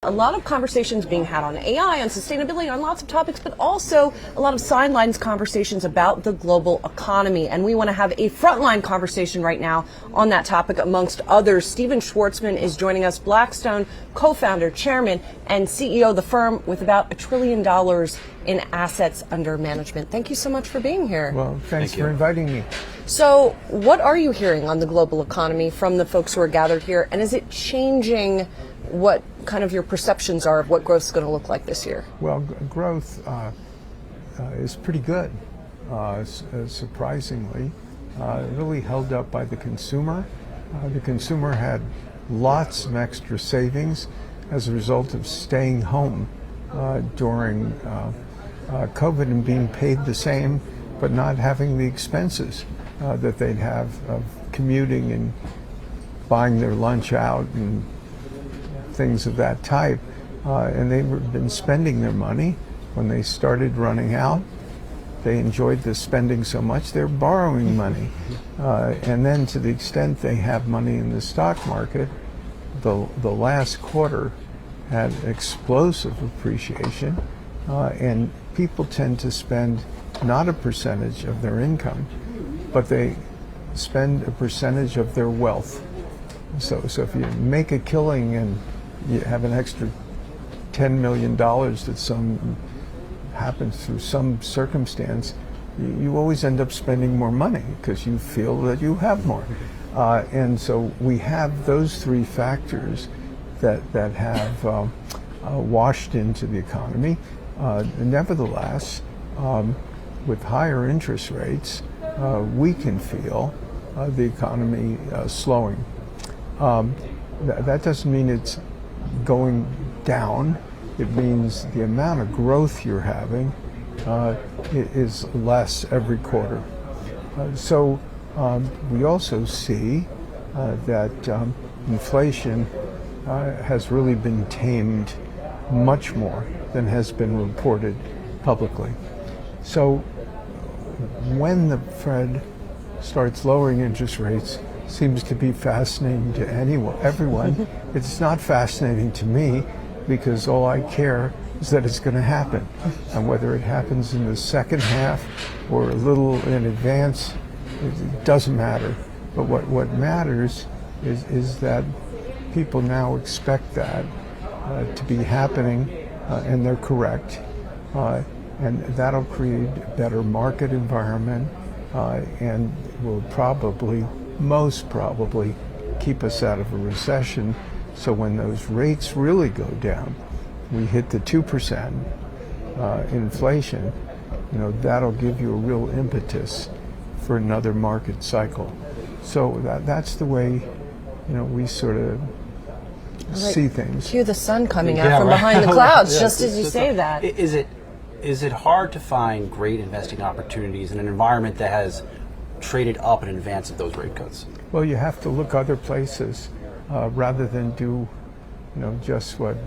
A lot of conversations being had on AI, on sustainability, on lots of topics, but also a lot of sidelines conversations about the global economy. And we want to have a frontline conversation right now on that topic, amongst others. Stephen Schwarzman is joining us, Blackstone co-founder, chairman, and CEO of the firm with about $1 trillion in assets under management. Thank you so much for being here. Well, thanks for inviting me. So what are you hearing on the global economy from the folks who are gathered here? And is it changing what kind of your perceptions are of what growth is going to look like this year? Well, growth is pretty good, surprisingly. Really held up by the consumer. The consumer had lots of extra savings as a result of staying home during COVID and being paid the same, but not having the expenses that they'd have of commuting and buying their lunch out and things of that type, and they've been spending their money. When they started running out, they enjoyed the spending so much they're borrowing money, and then to the extent they have money in the stock market, the last quarter had explosive appreciation, and people tend to spend not a percentage of their income, but they spend a percentage of their wealth. So if you make a killing and you have an extra $10 million that happens through some circumstance, you always end up spending more money because you feel that you have more. And so we have those three factors that have washed into the economy. Nevertheless, with higher interest rates, we can feel the economy slowing. That doesn't mean it's going down. It means the amount of growth you're having is less every quarter. So we also see that inflation has really been tamed much more than has been reported publicly. So when the Fed starts lowering interest rates, seems to be fascinating to everyone. It's not fascinating to me because all I care is that it's going to happen. And whether it happens in the second half or a little in advance, it doesn't matter. But what matters is that people now expect that to be happening, and they're correct. And that'll create a better market environment and will most probably keep us out of a recession. So when those rates really go down, we hit the 2% inflation, that'll give you a real impetus for another market cycle. So that's the way, we sort of see things. Cue the sun coming out from behind the clouds, just as you say that. Is it hard to find great investing opportunities in an environment that has traded up in advance of those rate cuts? Well, you have to look other places rather than do, just what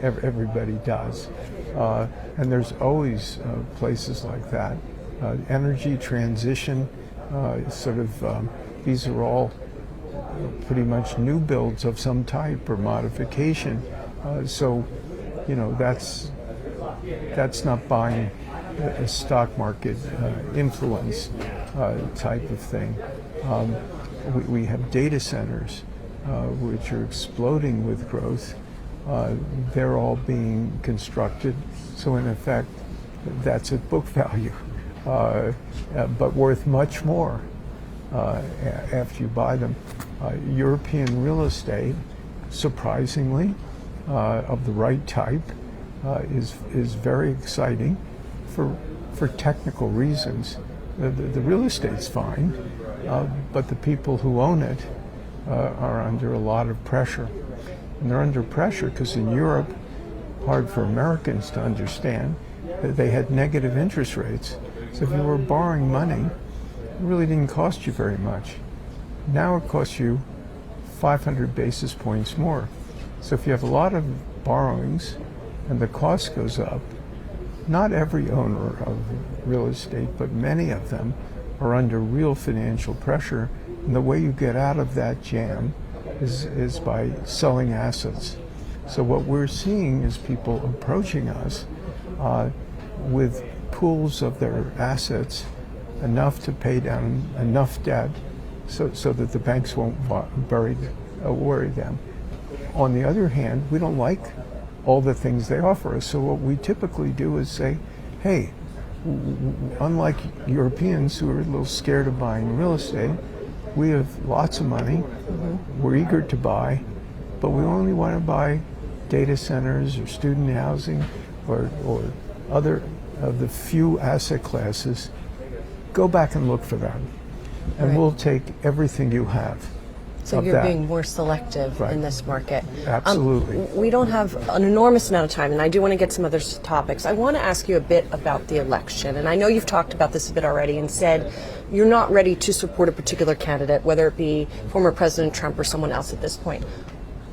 everybody does. And there's always places like that. Energy transition, these are all pretty much new builds of some type or modification. So that's not buying a stock market influence type of thing. We have data centers which are exploding with growth. They're all being constructed, so in effect that's at book value, but worth much more after you buy them. European real estate, surprisingly, of the right type, is very exciting for technical reasons. The real estate's fine, but the people who own it are under a lot of pressure. And they're under pressure because in Europe, hard for Americans to understand, they had negative interest rates. So if you were borrowing money, it really didn't cost you very much. Now it costs you 500 basis points more. So if you have a lot of borrowings and the cost goes up, not every owner of real estate, but many of them are under real financial pressure. And the way you get out of that jam is by selling assets. So what we're seeing is people approaching us with pools of their assets enough to pay down enough debt so that the banks won't worry them. On the other hand, we don't like all the things they offer us. So what we typically do is say, hey, unlike Europeans who are a little scared of buying real estate, we have lots of money, we're eager to buy, but we only want to buy data centers or student housing or other of the few asset classes. Go back and look for them, and we'll take everything you have. So you're being more selective in this market. Absolutely. We don't have an enormous amount of time, and I do want to get some other topics. I want to ask you a bit about the election, and I know you've talked about this a bit already and said you're not ready to support a particular candidate, whether it be former President Trump or someone else at this point.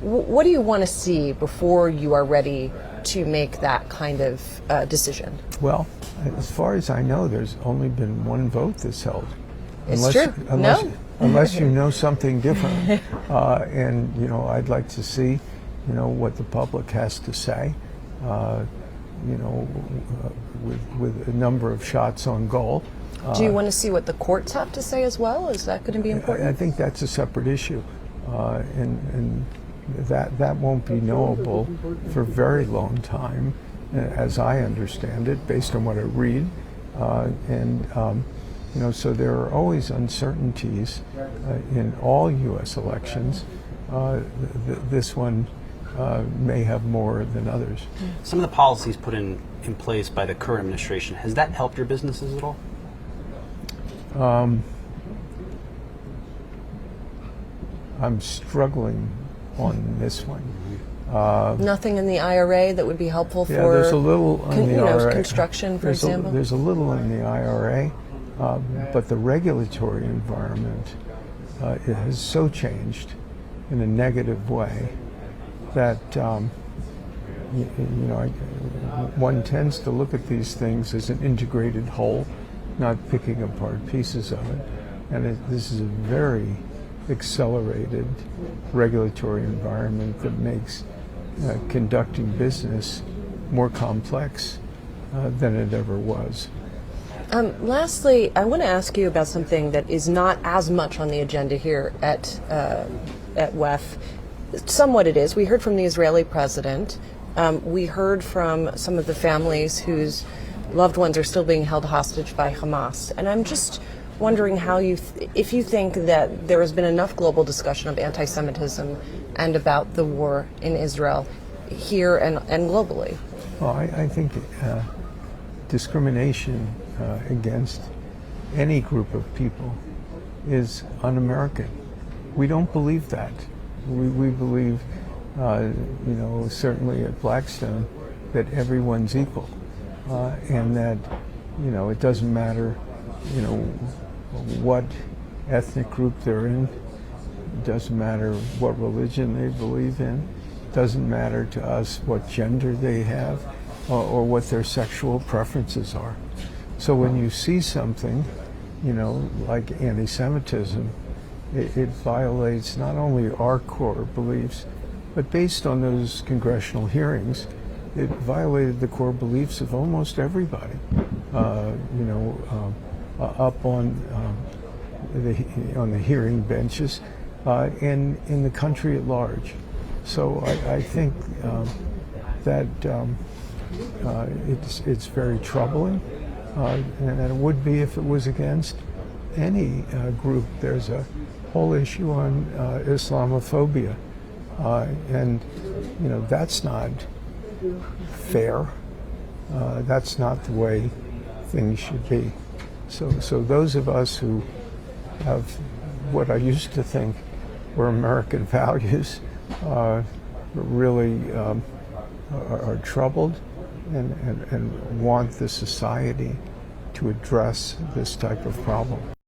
What do you want to see before you are ready to make that kind of decision? Well, as far as I know, there's only been one vote that's held. It's true. Unless you know something different. And, I'd like to see, what the public has to say, with a number of shots on goal. Do you want to see what the courts have to say as well? Is that going to be important? I think that's a separate issue. And that won't be knowable for a very long time, as I understand it, based on what I read. So there are always uncertainties in all U.S. elections. This one may have more than others. Some of the policies put in place by the current administration, has that helped your businesses at all? I'm struggling on this one. Nothing in the IRA that would be helpful for there's a little in the IRA. Construction, for example? There's a little in the IRA. But the regulatory environment it has so changed in a negative way that one tends to look at these things as an integrated whole, not picking apart pieces of it. And this is a very accelerated regulatory environment that makes conducting business more complex than it ever was. Lastly, I want to ask you about something that is not as much on the agenda here at WEF. Somewhat it is. We heard from the Israeli president. We heard from some of the families whose loved ones are still being held hostage by Hamas. And I'm just wondering how if you think that there has been enough global discussion of anti-Semitism and about the war in Israel here and globally. Well, I think discrimination against any group of people is un-American. We don't believe that. We believe, certainly at Blackstone, that everyone's equal, and that, it doesn't matter, what ethnic group they're in. It doesn't matter what religion they believe in. It doesn't matter to us what gender they have or what their sexual preferences are. So when you see something, like anti-Semitism, it violates not only our core beliefs, but based on those congressional hearings, it violated the core beliefs of almost everybody, up on the hearing benches and in the country at large. So I think that it's very troubling, and it would be if it was against any group. There's a whole issue on Islamophobia, and that's not fair. That's not the way things should be. So those of us who have what I used to think were American values really are troubled and want the society to address this type of problem.